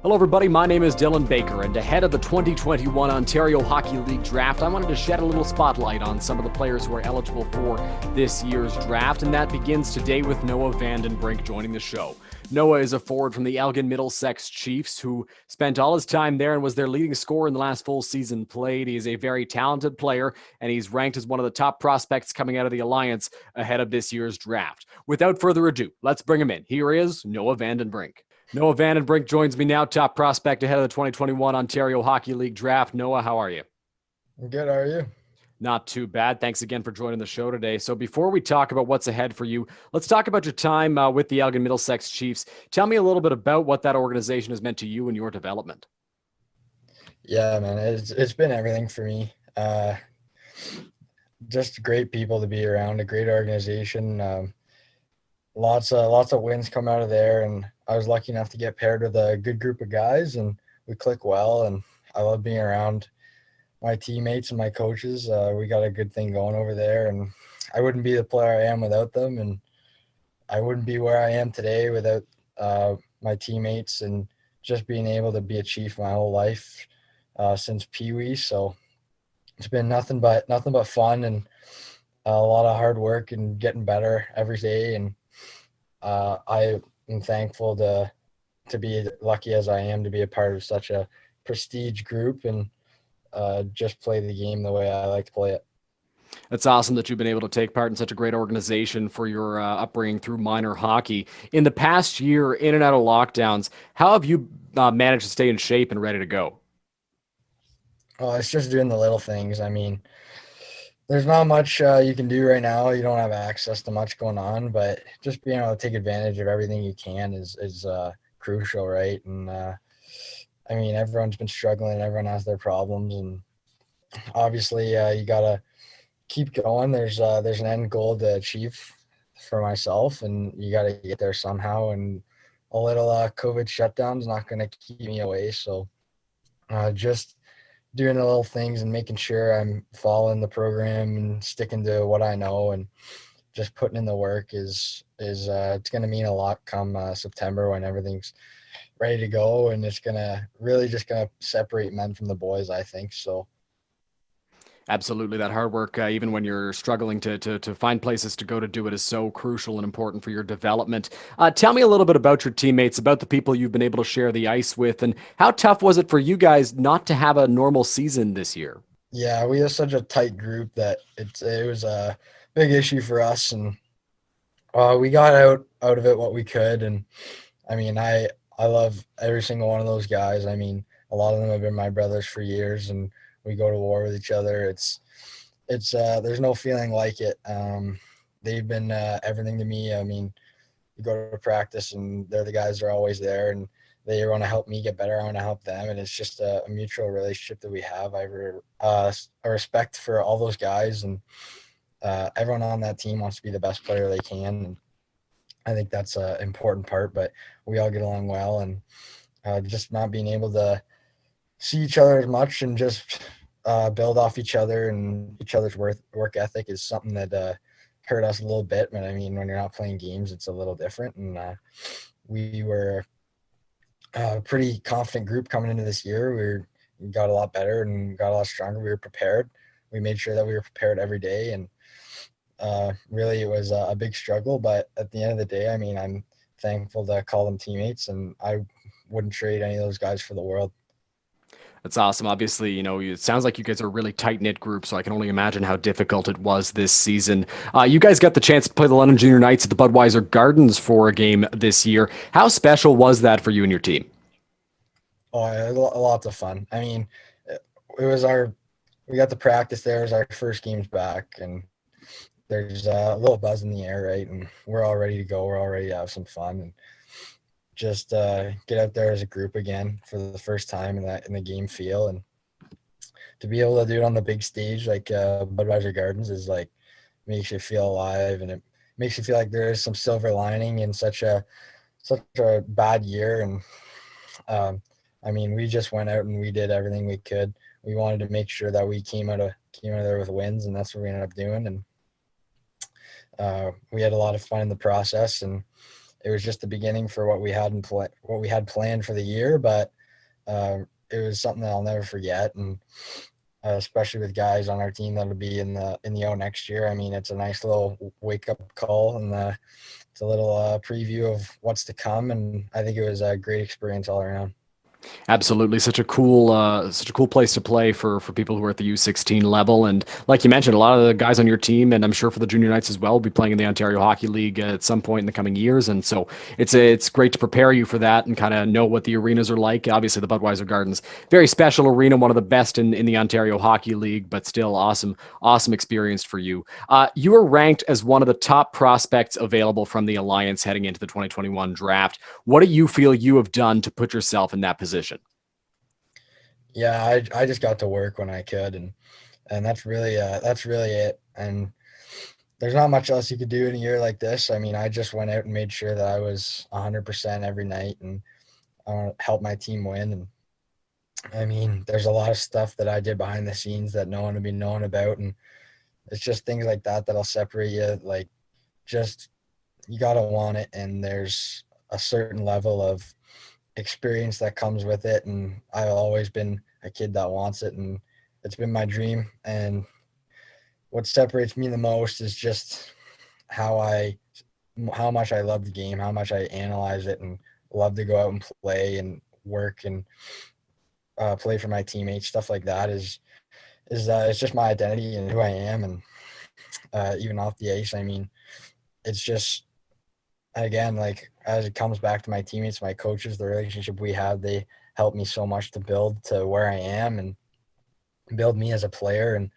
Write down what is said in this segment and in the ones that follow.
Hello everybody, my name is Dylan Baker, and ahead of the 2021 Ontario Hockey League Draft, I wanted to shed a little spotlight on some of the players who are eligible for this year's draft, and that begins today with Noah VandenBrink joining the show. Noah is a forward from the Elgin-Middlesex Chiefs who spent all his time there and was their leading scorer in the last full season played. He is a very talented player, and he's ranked as one of the top prospects coming out of the Alliance ahead of this year's draft. Without further ado, let's bring him in. Here is Noah VandenBrink. Noah VandenBrink joins me now, top prospect ahead of the 2021 Ontario Hockey League Draft. Noah, how are you? I'm good. How are you? Not too bad. Thanks again for joining the show today. So before we talk about what's ahead for you, let's talk about your time with the Elgin-Middlesex Chiefs. Tell me a little bit about what that organization has meant to you and your development. Yeah, man, it's been everything for me. Just great people to be around, a great organization. Lots of wins come out of there, and I was lucky enough to get paired with a good group of guys, and we click well. And I love being around my teammates and my coaches. We got a good thing going over there, and I wouldn't be the player I am without them, and I wouldn't be where I am today without my teammates and just being able to be a Chief my whole life since Pee Wee. So it's been nothing but fun and a lot of hard work and getting better every day. And I am thankful to be lucky as I am to be a part of such a prestige group and just play the game the way I like to play it. It's awesome that you've been able to take part in such a great organization for your upbringing through minor hockey. In the past year, in and out of lockdowns, how have you managed to stay in shape and ready to go? Oh, it's just doing the little things. I mean, there's not much you can do right now. You don't have access to much going on, but just being able to take advantage of everything you can is crucial, right? And I mean, everyone's been struggling. Everyone has their problems, and obviously, you gotta keep going. There's an end goal to achieve for myself, and you gotta get there somehow. And a little COVID shutdown's not gonna keep me away. So just doing the little things and making sure I'm following the program and sticking to what I know and just putting in the work is it's going to mean a lot come September when everything's ready to go, and it's going to really just going to separate men from the boys, I think. So Absolutely. That hard work, even when you're struggling to find places to go to do it, is so crucial and important for your development. Tell me a little bit about your teammates, about the people you've been able to share the ice with, and how tough was it for you guys not to have a normal season this year? yeah, we have such a tight group that it was a big issue for us, and we got out of it what we could. And I mean, I love every single one of those guys. I mean, a lot of them have been my brothers for years, and we go to war with each other. It's there's no feeling like it. They've been everything to me. I mean, you go to practice, and they're the guys that are always there, and they want to help me get better. I want to help them, and it's just a mutual relationship that we have. I have a respect for all those guys, and everyone on that team wants to be the best player they can. And I think that's an important part. But we all get along well, and just not being able to see each other as much and just build off each other and each other's work ethic is something that hurt us a little bit. But I mean, when you're not playing games, it's a little different. And we were a pretty confident group coming into this year. We got a lot better and got a lot stronger. We were prepared. We made sure that we were prepared every day. And really, it was a big struggle. But at the end of the day, I mean, I'm thankful to call them teammates, and I wouldn't trade any of those guys for the world. That's awesome. Obviously, it sounds like you guys are a really tight-knit group, so I can only imagine how difficult it was this season. You guys got the chance to play the London Junior Knights at the Budweiser Gardens for a game this year. How special was that for you and your team? Oh, yeah, lots of fun. I mean, it was we got to practice there. It was our first games back, and there's a little buzz in the air, right? And we're all ready to go. We're all ready to have some fun and just get out there as a group again for the first time in the game feel. And to be able to do it on the big stage like Budweiser Gardens is like makes you feel alive, and it makes you feel like there is some silver lining in such a bad year. And I mean, we just went out and we did everything we could. We wanted to make sure that we came out of there with wins, and that's what we ended up doing. And we had a lot of fun in the process, and it was just the beginning for what we had what we had planned for the year, but it was something that I'll never forget. And especially with guys on our team that'll be in the O next year. I mean, it's a nice little wake up call, and it's a little preview of what's to come. And I think it was a great experience all around. Absolutely, such a cool place to play for people who are at the U16 level, and like you mentioned, a lot of the guys on your team, and I'm sure for the junior knights as well, will be playing in the Ontario Hockey League at some point in the coming years, and so it's great to prepare you for that and kind of know what the arenas are like. Obviously, the Budweiser Gardens, very special arena, one of the best in the Ontario Hockey League, but still awesome experience for you. You were ranked as one of the top prospects available from the Alliance heading into the 2021 draft. What do you feel you have done to put yourself in that position? Yeah, I just got to work when I could, and that's really it. And there's not much else you could do in a year like this. I mean, I just went out and made sure that I was 100% every night, and helped my team win. And I mean, there's a lot of stuff that I did behind the scenes that no one would be knowing about, and it's just things like that that'll separate you. Like, just you gotta want it, and there's a certain level of experience that comes with it. And I've always been a kid that wants it, and it's been my dream. And what separates me the most is just how much I love the game, how much I analyze it, and love to go out and play and work and play for my teammates. Stuff like that is it's just my identity and who I am. And even off the ice, I mean, it's just, again, like, as it comes back to my teammates, my coaches, the relationship we have, they help me so much to build to where I am and build me as a player. And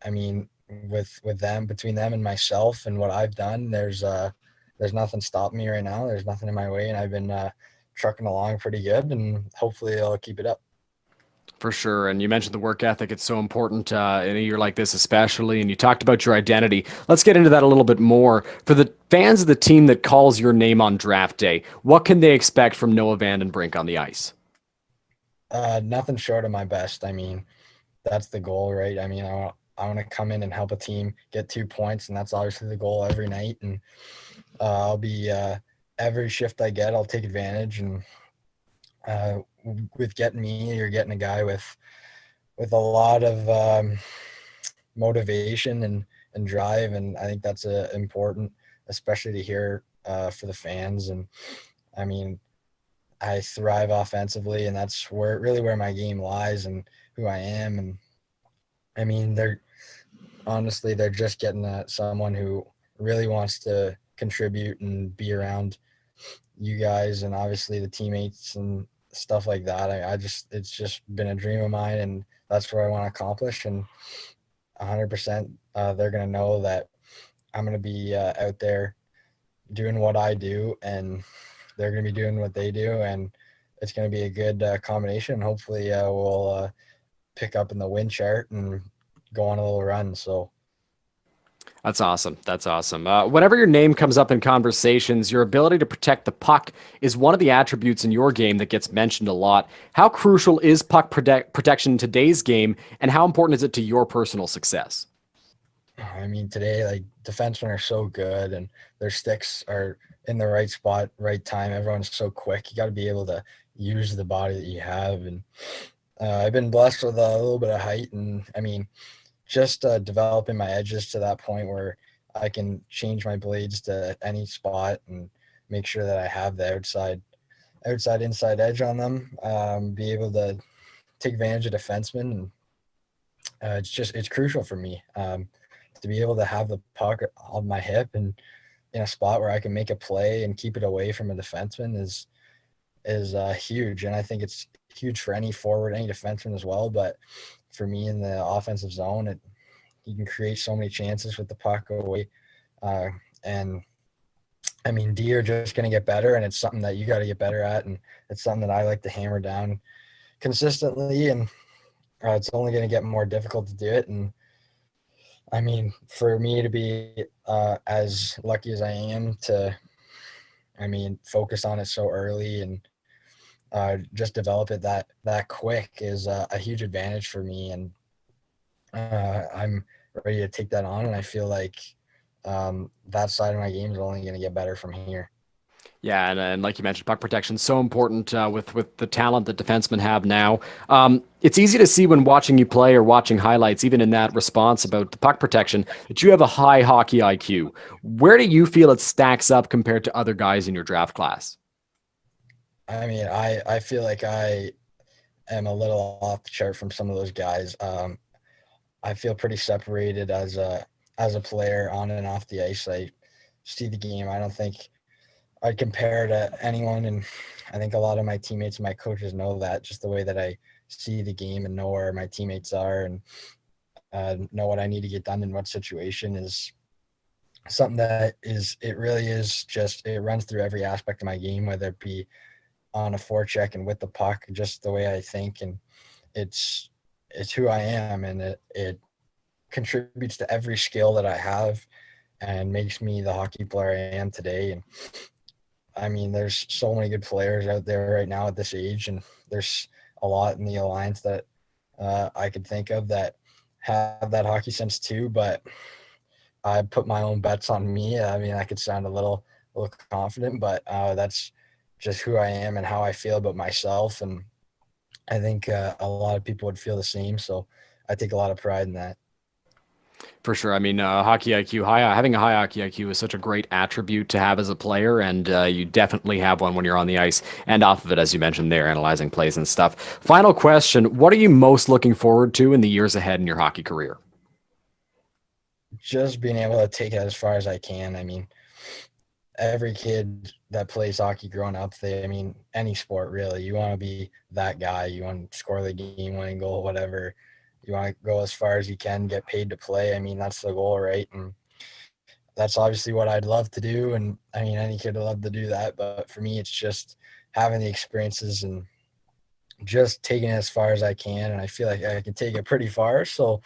I mean, with them, between them and myself and what I've done, there's nothing stopping me right now. There's nothing in my way, and I've been trucking along pretty good, and hopefully I'll keep it up. For sure. And you mentioned the work ethic. It's so important in a year like this, especially. And you talked about your identity. Let's get into that a little bit more. For the fans of the team that calls your name on draft day, what can they expect from Noah VandenBrink on the ice? Nothing short of my best. I mean, that's the goal, right? I mean, I want to come in and help a team get 2 points, and that's obviously the goal every night. And I'll be every shift I get, I'll take advantage. And uh, with getting me, you're getting a guy with a lot of motivation and drive, and I think that's important, especially to hear for the fans. And I mean, I thrive offensively, and that's where my game lies and who I am. And I mean, they're just getting someone who really wants to contribute and be around you guys, and obviously the teammates and stuff like that. It's just been a dream of mine, and that's what I want to accomplish. And 100%, they're going to know that I'm going to be out there doing what I do, and they're going to be doing what they do, and it's going to be a good combination. Hopefully, we'll pick up in the win chart and go on a little run. So That's awesome. That's awesome. Whenever your name comes up in conversations, your ability to protect the puck is one of the attributes in your game that gets mentioned a lot. How crucial is puck protection in today's game, and how important is it to your personal success? I mean, today, like, defensemen are so good, and their sticks are in the right spot, right time. Everyone's so quick. You got to be able to use the body that you have. And I've been blessed with a little bit of height, and I mean, just developing my edges to that point where I can change my blades to any spot and make sure that I have the inside edge on them. Be able to take advantage of defensemen, and it's crucial for me to be able to have the puck on my hip and in a spot where I can make a play and keep it away from a defenseman is huge. And I think it's huge for any forward, any defenseman as well. But for me in the offensive zone, you can create so many chances with the puck away. And I mean, D are just going to get better, and it's something that you got to get better at. And it's something that I like to hammer down consistently. And it's only going to get more difficult to do it. And I mean, for me to be as lucky as I am to, I mean, focus on it so early and just develop it that quick is a huge advantage for me. And I'm ready to take that on, and I feel like that side of my game is only going to get better from here. Yeah, and like you mentioned, puck protection so important with the talent that defensemen have now. It's easy to see when watching you play or watching highlights, even in that response about the puck protection, that you have a high hockey IQ. Where do you feel it stacks up compared to other guys in your draft class? I mean, I feel like I am a little off the chart from some of those guys. I feel pretty separated as a player on and off the ice. I see the game. I don't think I'd compare to anyone, and I think a lot of my teammates and my coaches know that, just the way that I see the game and know where my teammates are, and know what I need to get done in what situation is something that it really is just, it runs through every aspect of my game, whether it be on a forecheck and with the puck, just the way I think, and it's who I am, and it contributes to every skill that I have and makes me the hockey player I am today. And I mean, there's so many good players out there right now at this age, and there's a lot in the Alliance that I could think of that have that hockey sense too. But I put my own bets on me. I mean, I could sound a little confident, but that's just who I am and how I feel about myself. And I think a lot of people would feel the same. So I take a lot of pride in that. For sure. I mean, hockey IQ, having a high hockey IQ is such a great attribute to have as a player, and you definitely have one when you're on the ice and off of it, as you mentioned there, analyzing plays and stuff. Final question: what are you most looking forward to in the years ahead in your hockey career? Just being able to take it as far as I can. I mean, every kid that plays hockey growing up, I mean, any sport really, you want to be that guy. You want to score the game-winning goal, whatever. You want to go as far as you can, get paid to play. I mean, that's the goal, right? And that's obviously what I'd love to do. And I mean, any kid would love to do that. But for me, it's just having the experiences and just taking it as far as I can. And I feel like I can take it pretty far. So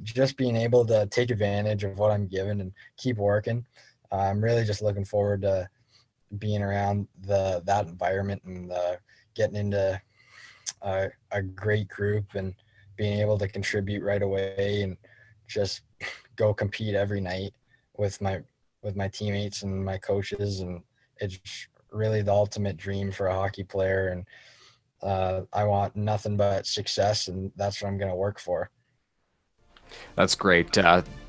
just being able to take advantage of what I'm given and keep working. I'm really just looking forward to being around that environment and getting into a great group and being able to contribute right away and just go compete every night with my teammates and my coaches. And it's really the ultimate dream for a hockey player. And I want nothing but success, and that's what I'm going to work for. That's great.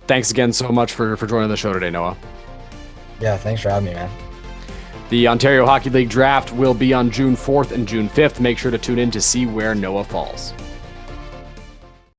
Thanks again so much for joining the show today, Noah. Yeah, thanks for having me, man. The Ontario Hockey League Draft will be on June 4th and June 5th. Make sure to tune in to see where Noah falls.